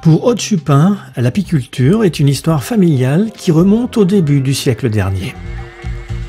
Pour Aude Chupin, l'apiculture est une histoire familiale qui remonte au début du siècle dernier.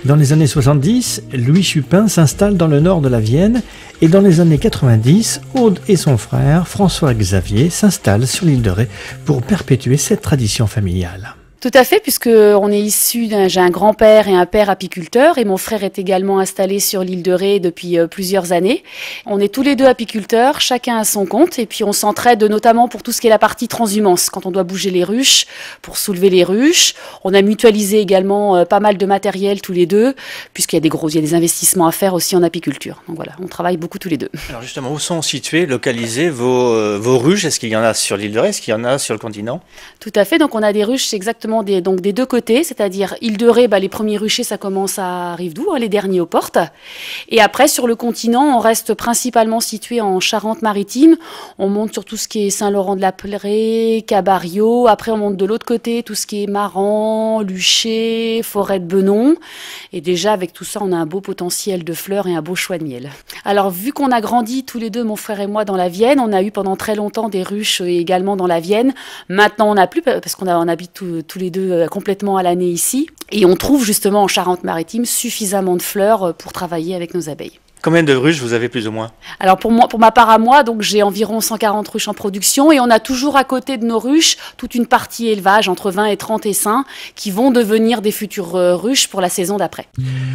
Dans les années 70, Louis Chupin s'installe dans le nord de la Vienne et dans les années 90, Aude et son frère François-Xavier s'installent sur l'île de Ré pour perpétuer cette tradition familiale. Tout à fait, puisque on est issu j'ai un grand-père et un père apiculteurs et mon frère est également installé sur l'île de Ré depuis plusieurs années. On est tous les deux apiculteurs, chacun à son compte et puis on s'entraide notamment pour tout ce qui est la partie transhumance, quand on doit bouger les ruches, pour soulever les ruches. On a mutualisé également pas mal de matériel tous les deux, puisqu'il y a des investissements à faire aussi en apiculture. Donc voilà, on travaille beaucoup tous les deux. Alors justement, où sont situées, localisées vos ruches? Est-ce qu'il y en a sur l'île de Ré? Est-ce qu'il y en a sur le continent? Tout à fait, donc on a des ruches, c'est exactement des deux côtés, c'est-à-dire île de Ré, les premiers ruchers, ça commence à Rive-Doux, les derniers aux portes. Et après, sur le continent, on reste principalement situé en Charente-Maritime. On monte sur tout ce qui est Saint-Laurent-de-la-Prairie, Cabario. Après, on monte de l'autre côté, tout ce qui est Maran, Luché, Forêt de Benon. Et déjà, avec tout ça, on a un beau potentiel de fleurs et un beau choix de miel. Alors, vu qu'on a grandi tous les deux, mon frère et moi, dans la Vienne, on a eu pendant très longtemps des ruches également dans la Vienne. Maintenant, on n'a plus, parce qu'on habite tous les deux complètement à l'année ici. Et on trouve justement en Charente-Maritime suffisamment de fleurs pour travailler avec nos abeilles. Combien de ruches vous avez plus ou moins? Alors pour ma part à moi, donc j'ai environ 140 ruches en production et on a toujours à côté de nos ruches toute une partie élevage entre 20 et 30 essaims qui vont devenir des futures ruches pour la saison d'après.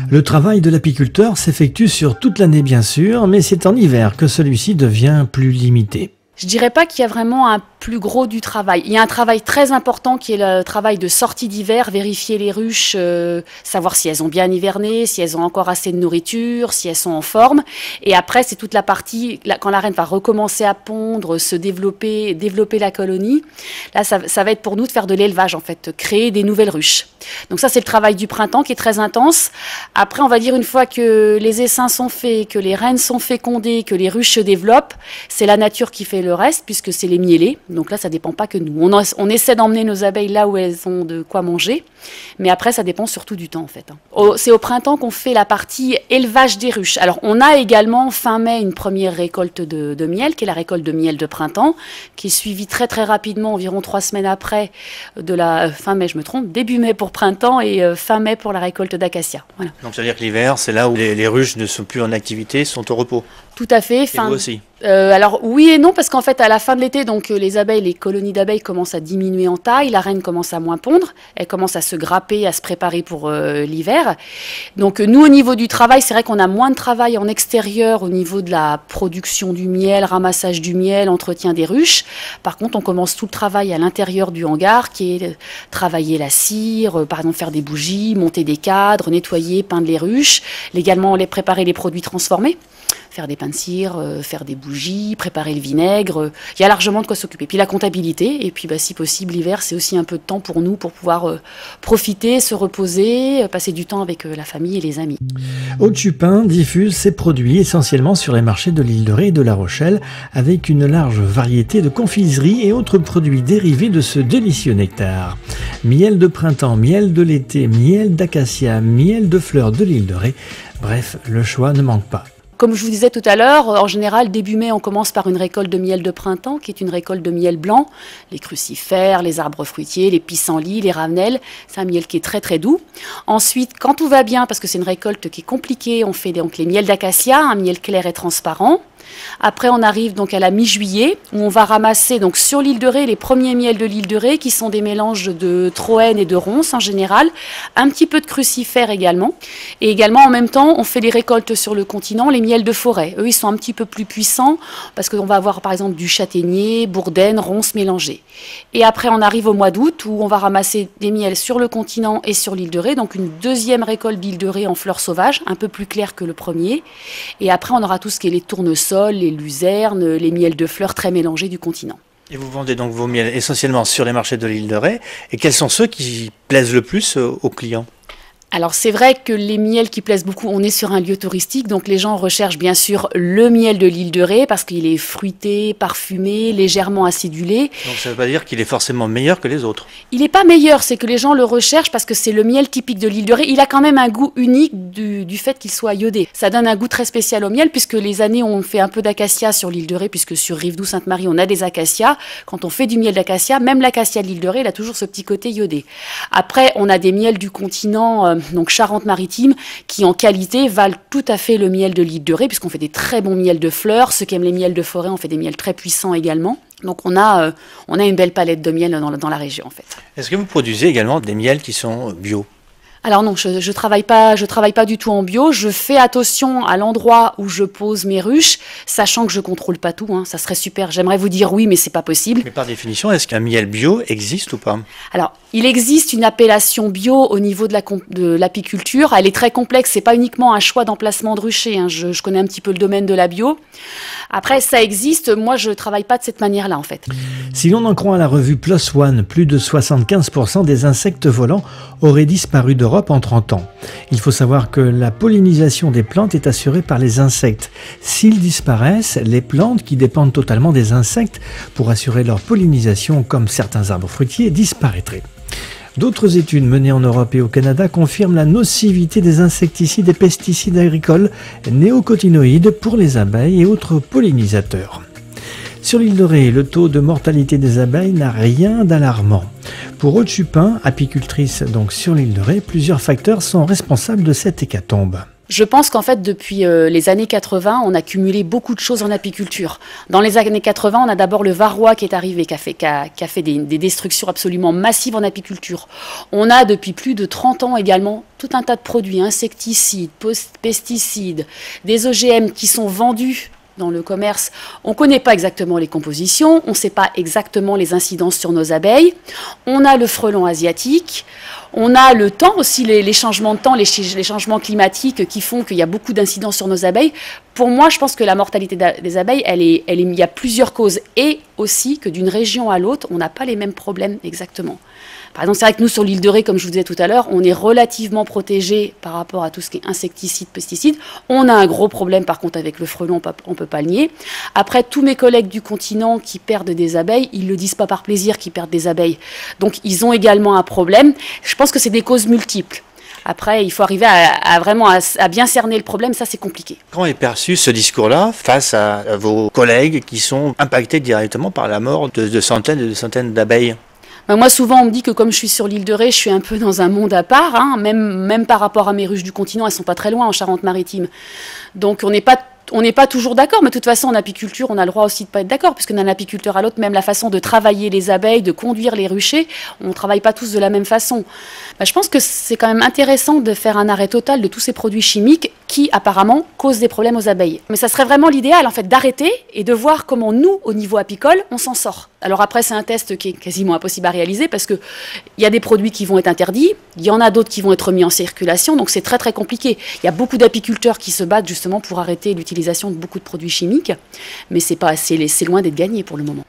Le travail de l'apiculteur s'effectue sur toute l'année bien sûr, mais c'est en hiver que celui-ci devient plus limité. Je dirais pas qu'il y a vraiment un plus gros du travail. Il y a un travail très important qui est le travail de sortie d'hiver, vérifier les ruches, savoir si elles ont bien hiverné, si elles ont encore assez de nourriture, si elles sont en forme. Et après, c'est toute la partie, quand la reine va recommencer à pondre, se développer la colonie. Là, ça va être pour nous de faire de l'élevage, en fait, créer des nouvelles ruches. Donc ça, c'est le travail du printemps qui est très intense. Après, on va dire une fois que les essaims sont faits, que les reines sont fécondées, que les ruches se développent, c'est la nature qui fait le reste, puisque c'est les mielés. Donc là, ça ne dépend pas que nous. On essaie d'emmener nos abeilles là où elles ont de quoi manger, mais après, ça dépend surtout du temps, en fait. C'est au printemps qu'on fait la partie élevage des ruches. Alors, on a également, fin mai, une première récolte de miel, qui est la récolte de miel de printemps, qui est suivie très, très rapidement, environ 3 semaines après, de la fin mai, je me trompe, début mai pour printemps et fin mai pour la récolte d'acacia. Voilà. Donc, ça veut dire que l'hiver, c'est là où les ruches ne sont plus en activité, sont au repos. Tout à fait. Et vous aussi? Alors oui et non, parce qu'en fait à la fin de l'été, donc les colonies d'abeilles commencent à diminuer en taille, la reine commence à moins pondre, elle commence à se grapper, à se préparer pour l'hiver. Donc nous au niveau du travail, c'est vrai qu'on a moins de travail en extérieur au niveau de la production du miel, ramassage du miel, entretien des ruches. Par contre, on commence tout le travail à l'intérieur du hangar, qui est travailler la cire, par exemple faire des bougies, monter des cadres, nettoyer, peindre les ruches, également préparer les produits transformés. Faire des pains de cire, faire des bougies, préparer le vinaigre. Il y a largement de quoi s'occuper. Puis la comptabilité, et puis si possible, l'hiver, c'est aussi un peu de temps pour nous, pour pouvoir profiter, se reposer, passer du temps avec la famille et les amis. Aude Chupin diffuse ses produits essentiellement sur les marchés de l'île de Ré et de La Rochelle, avec une large variété de confiseries et autres produits dérivés de ce délicieux nectar. Miel de printemps, miel de l'été, miel d'acacia, miel de fleurs de l'île de Ré. Bref, le choix ne manque pas. Comme je vous disais tout à l'heure, en général, début mai, on commence par une récolte de miel de printemps, qui est une récolte de miel blanc. Les crucifères, les arbres fruitiers, les pissenlits, les ravenelles. C'est un miel qui est très très doux. Ensuite, quand tout va bien, parce que c'est une récolte qui est compliquée, on fait donc les miels d'acacia, un miel clair et transparent. Après, on arrive donc à la mi-juillet, où on va ramasser donc sur l'île de Ré les premiers miels de l'île de Ré, qui sont des mélanges de troène et de ronces en général, un petit peu de crucifères également. Et également, en même temps, on fait les récoltes sur le continent, les miels de forêt. Eux, ils sont un petit peu plus puissants, parce qu'on va avoir par exemple du châtaignier, bourdaine, ronces mélangées. Et après, on arrive au mois d'août, où on va ramasser des miels sur le continent et sur l'île de Ré, donc une deuxième récolte d'île de Ré en fleurs sauvages, un peu plus claire que le premier. Et après, on aura tout ce qui est les tournesols, les luzernes, les miels de fleurs très mélangés du continent. Et vous vendez donc vos miels essentiellement sur les marchés de l'île de Ré. Et quels sont ceux qui plaisent le plus aux clients? Alors c'est vrai que les miels qui plaisent beaucoup, on est sur un lieu touristique, donc les gens recherchent bien sûr le miel de l'île de Ré parce qu'il est fruité, parfumé, légèrement acidulé. Donc ça ne veut pas dire qu'il est forcément meilleur que les autres. Il n'est pas meilleur, c'est que les gens le recherchent parce que c'est le miel typique de l'île de Ré. Il a quand même un goût unique du fait qu'il soit iodé. Ça donne un goût très spécial au miel puisque les années on fait un peu d'acacia sur l'île de Ré, puisque sur Rivedoux-Sainte-Marie on a des acacias. Quand on fait du miel d'acacia, même l'acacia de l'île de Ré, il a toujours ce petit côté iodé. Après, on a des miels du continent, donc Charente-Maritime, qui en qualité valent tout à fait le miel de l'île de Ré, puisqu'on fait des très bons miels de fleurs. Ceux qui aiment les miels de forêt, on fait des miels très puissants également. Donc on a une belle palette de miel dans la région en fait. Est-ce que vous produisez également des miels qui sont bio ? Alors non, je travaille pas du tout en bio. Je fais attention à l'endroit où je pose mes ruches, sachant que je contrôle pas tout. Ça serait super. J'aimerais vous dire oui, mais c'est pas possible. Mais par définition, est-ce qu'un miel bio existe ou pas ? Alors, il existe une appellation bio au niveau de l'apiculture. Elle est très complexe. C'est pas uniquement un choix d'emplacement de rucher. Je connais un petit peu le domaine de la bio. Après, ça existe. Moi, je travaille pas de cette manière-là, en fait. Si l'on en croit à la revue PLOS ONE, plus de 75% des insectes volants auraient disparu d'Europe en 30 ans. Il faut savoir que la pollinisation des plantes est assurée par les insectes. S'ils disparaissent, les plantes qui dépendent totalement des insectes pour assurer leur pollinisation, comme certains arbres fruitiers, disparaîtraient. D'autres études menées en Europe et au Canada confirment la nocivité des insecticides et pesticides agricoles néocotinoïdes pour les abeilles et autres pollinisateurs. Sur l'île de Ré, le taux de mortalité des abeilles n'a rien d'alarmant. Pour Aude Chupin, apicultrice donc sur l'île de Ré, plusieurs facteurs sont responsables de cette hécatombe. Je pense qu'en fait, depuis les années 80, on a cumulé beaucoup de choses en apiculture. Dans les années 80, on a d'abord le varroa qui est arrivé, qui a fait des destructions absolument massives en apiculture. On a depuis plus de 30 ans également tout un tas de produits, insecticides, pesticides, des OGM qui sont vendus dans le commerce. On ne connaît pas exactement les compositions, on ne sait pas exactement les incidences sur nos abeilles. On a le frelon asiatique. On a le temps aussi, les changements de temps, les changements climatiques qui font qu'il y a beaucoup d'incidences sur nos abeilles. Pour moi, je pense que la mortalité des abeilles, il y a plusieurs causes. Et aussi que d'une région à l'autre, on n'a pas les mêmes problèmes exactement. Par exemple, c'est vrai que nous, sur l'île de Ré, comme je vous disais tout à l'heure, on est relativement protégés par rapport à tout ce qui est insecticides, pesticides. On a un gros problème, par contre, avec le frelon, on ne peut pas le nier. Après, tous mes collègues du continent qui perdent des abeilles, ils ne le disent pas par plaisir qu'ils perdent des abeilles. Donc, ils ont également un problème. Je pense que c'est des causes multiples. Après, il faut arriver à bien cerner le problème, ça c'est compliqué. Comment est perçu ce discours-là face à vos collègues qui sont impactés directement par la mort de centaines et de centaines d'abeilles ? Moi, souvent, on me dit que comme je suis sur l'île de Ré, je suis un peu dans un monde à part, même par rapport à mes ruches du continent, elles ne sont pas très loin en Charente-Maritime. Donc, on n'est pas toujours d'accord, mais de toute façon, en apiculture, on a le droit aussi de ne pas être d'accord, puisque d'un apiculteur à l'autre, même la façon de travailler les abeilles, de conduire les ruchers, on ne travaille pas tous de la même façon. Je pense que c'est quand même intéressant de faire un arrêt total de tous ces produits chimiques qui, apparemment, causent des problèmes aux abeilles. Mais ça serait vraiment l'idéal, en fait, d'arrêter et de voir comment nous, au niveau apicole, on s'en sort. Alors après, c'est un test qui est quasiment impossible à réaliser, parce qu'il y a des produits qui vont être interdits, il y en a d'autres qui vont être mis en circulation, donc c'est très très compliqué. Il y a beaucoup d'apiculteurs qui se battent justement pour arrêter l'utilisation de beaucoup de produits chimiques, mais c'est loin d'être gagné pour le moment.